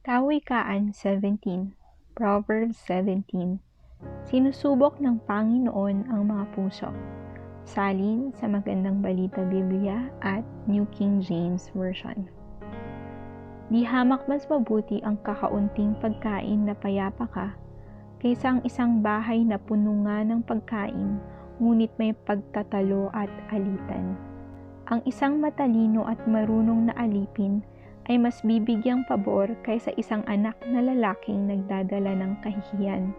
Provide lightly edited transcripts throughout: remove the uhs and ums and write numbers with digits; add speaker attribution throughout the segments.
Speaker 1: Kawikaan 17, Proverbs 17. Sinusubok ng Panginoon ang mga puso. Salin sa Magandang Balita Biblia at New King James Version. Di hamak mas mabuti ang kakaunting pagkain na payapa ka, kaysa ang isang bahay na puno nga ng pagkain, ngunit may pagtatalo at alitan. Ang isang matalino at marunong na alipin ay mas bibigyang pabor kaysa isang anak na lalaking nagdadala ng kahihiyan.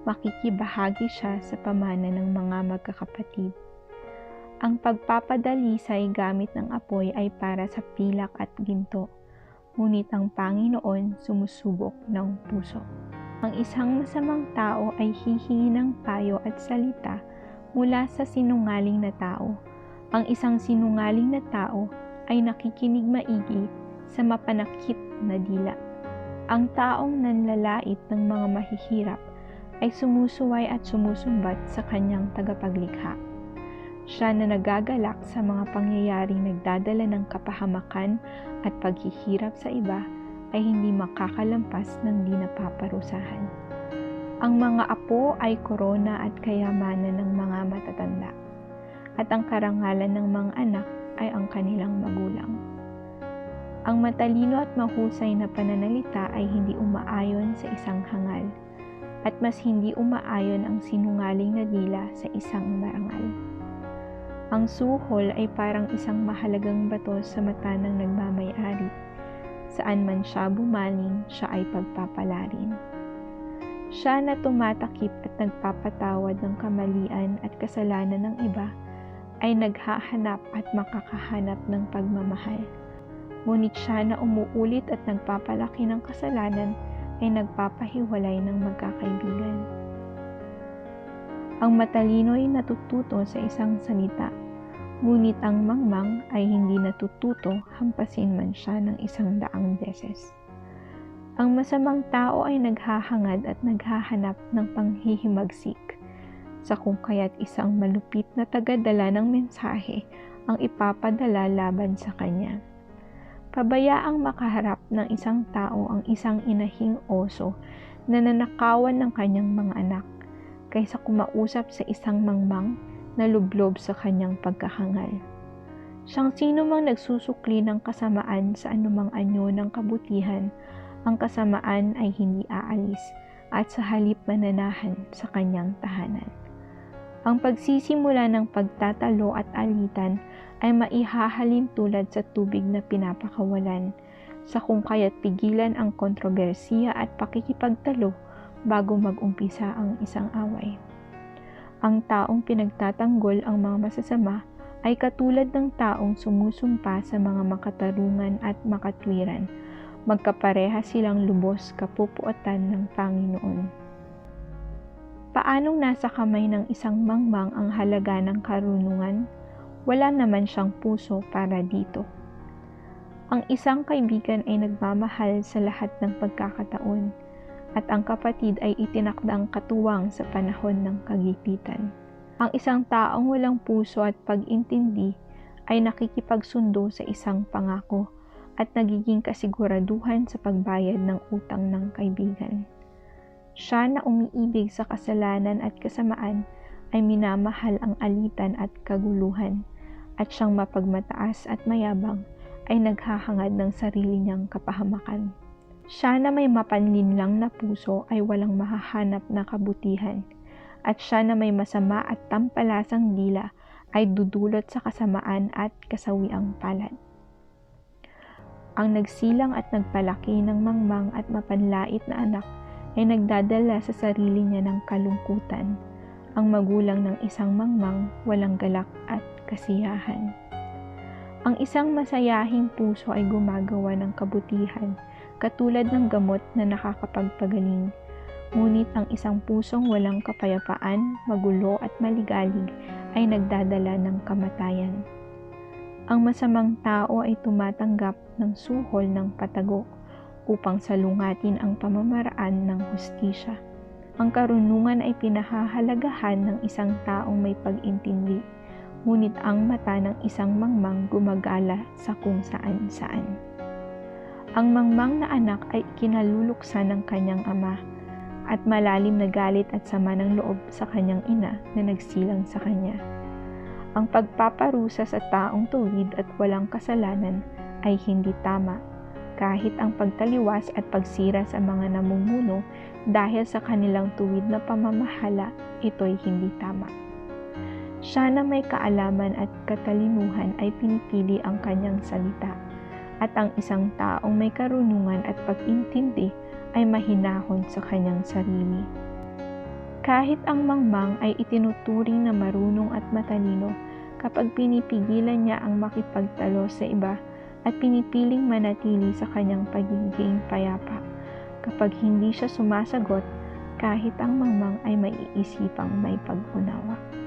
Speaker 1: Makikibahagi siya sa pamana ng mga magkakapatid. Ang pagpapadalisay gamit ng apoy ay para sa pilak at ginto, ngunit ang Panginoon sumusubok ng puso. Ang isang masamang tao ay hihingi ng payo at salita mula sa sinungaling na tao. Ang isang sinungaling na tao ay nakikinig maigi sa mapanakit na dila. Ang taong nanlalait ng mga mahihirap ay sumusuway at sumusumbat sa kanyang tagapaglikha. Siya na nagagalak sa mga pangyayaring nagdadala ng kapahamakan at paghihirap sa iba ay hindi makakalampas ng di napaparusahan. Ang mga apo ay korona at kayamanan ng mga matatanda, at ang karangalan ng mga anak ay ang kanilang magulang. Ang matalino at mahusay na pananalita ay hindi umaayon sa isang hangal, at mas hindi umaayon ang sinungaling na dila sa isang marangal. Ang suhol ay parang isang mahalagang bato sa mata ng nagmamay-ari. Saan man siya bumaling, siya ay pagpapalarin. Siya na tumatakip at nagpapatawad ng kamalian at kasalanan ng iba ay naghahanap at makakahanap ng pagmamahal. Ngunit siya na umuulit at nagpapalaki ng kasalanan ay nagpapahiwalay ng magkakaibigan. Ang matalino ay natututo sa isang salita, ngunit ang mangmang ay hindi natututo hampasin man siya ng 100 beses. Ang masamang tao ay naghahangad at naghahanap ng panghihimagsik, sa kung kaya't isang malupit na tagadala ng mensahe ang ipapadala laban sa kanya. Pabayaang makaharap ng isang tao ang isang inahing oso na nanakawan ng kanyang mga anak, kaysa kumausap sa isang mangmang na lublob sa kanyang pagkahangal. Siyang sino mang nagsusukli ng kasamaan sa anumang anyo ng kabutihan, ang kasamaan ay hindi aalis at sa halip mananahan sa kanyang tahanan. Ang pagsisimula ng pagtatalo at alitan ay maihahalin tulad sa tubig na pinapakawalan, sa kung kaya't pigilan ang kontrobersiya at pakikipagtalo bago mag-umpisa ang isang away. Ang taong pinagtatanggol ang mga masasama ay katulad ng taong sumusumpa sa mga makatarungan at makatwiran. Magkapareha silang lubos kapupuotan ng Panginoon. Paanong nasa kamay ng isang mangmang ang halaga ng karunungan? Wala naman siyang puso para dito. Ang isang kaibigan ay nagmamahal sa lahat ng pagkakataon, at ang kapatid ay itinakdang katuwang sa panahon ng kagipitan. Ang isang taong walang puso at pag-intindi ay nakikipagsundo sa isang pangako at nagiging kasiguraduhan sa pagbayad ng utang ng kaibigan. Siya na umiibig sa kasalanan at kasamaan ay minamahal ang alitan at kaguluhan, at siyang mapagmataas at mayabang ay naghahangad ng sarili niyang kapahamakan. Siya na may mapanlinlang na puso ay walang mahahanap na kabutihan, at siya na may masama at tampalasang dila ay dudulot sa kasamaan at kasawiang palad. Ang nagsilang at nagpalaki ng mangmang at mapanlait na anak ay nagdadala sa sarili niya ng kalungkutan. Ang magulang ng isang mangmang walang galak at kasiyahan. Ang isang masayahing puso ay gumagawa ng kabutihan, katulad ng gamot na nakakapagpagaling. Ngunit ang isang pusong walang kapayapaan, magulo at maligalig ay nagdadala ng kamatayan. Ang masamang tao ay tumatanggap ng suhol ng patago upang salungatin ang pamamaraan ng hustisya. Ang karunungan ay pinahahalagahan ng isang taong may pag-intindi, ngunit ang mata ng isang mangmang gumagala sa kung saan-saan. Ang mangmang na anak ay kinaluluksan ng kanyang ama, at malalim na galit at sama ng loob sa kanyang ina na nagsilang sa kanya. Ang pagpaparusa sa taong tuwid at walang kasalanan ay hindi tama, kahit ang pagtaliwas at pagsira sa mga namumuno dahil sa kanilang tuwid na pamamahala, ito'y hindi tama. Siya na may kaalaman at katalinuhan ay pinipili ang kanyang salita, at ang isang taong may karunungan at pag-intindi ay mahinahon sa kanyang sarili. Kahit ang mangmang ay itinuturing na marunong at matalino, kapag pinipigilan niya ang makipagtalo sa iba at pinipiling manatili sa kanyang pagiging payapa, kapag hindi siya sumasagot, kahit ang mangmang ay maiisipang may pag-unawa.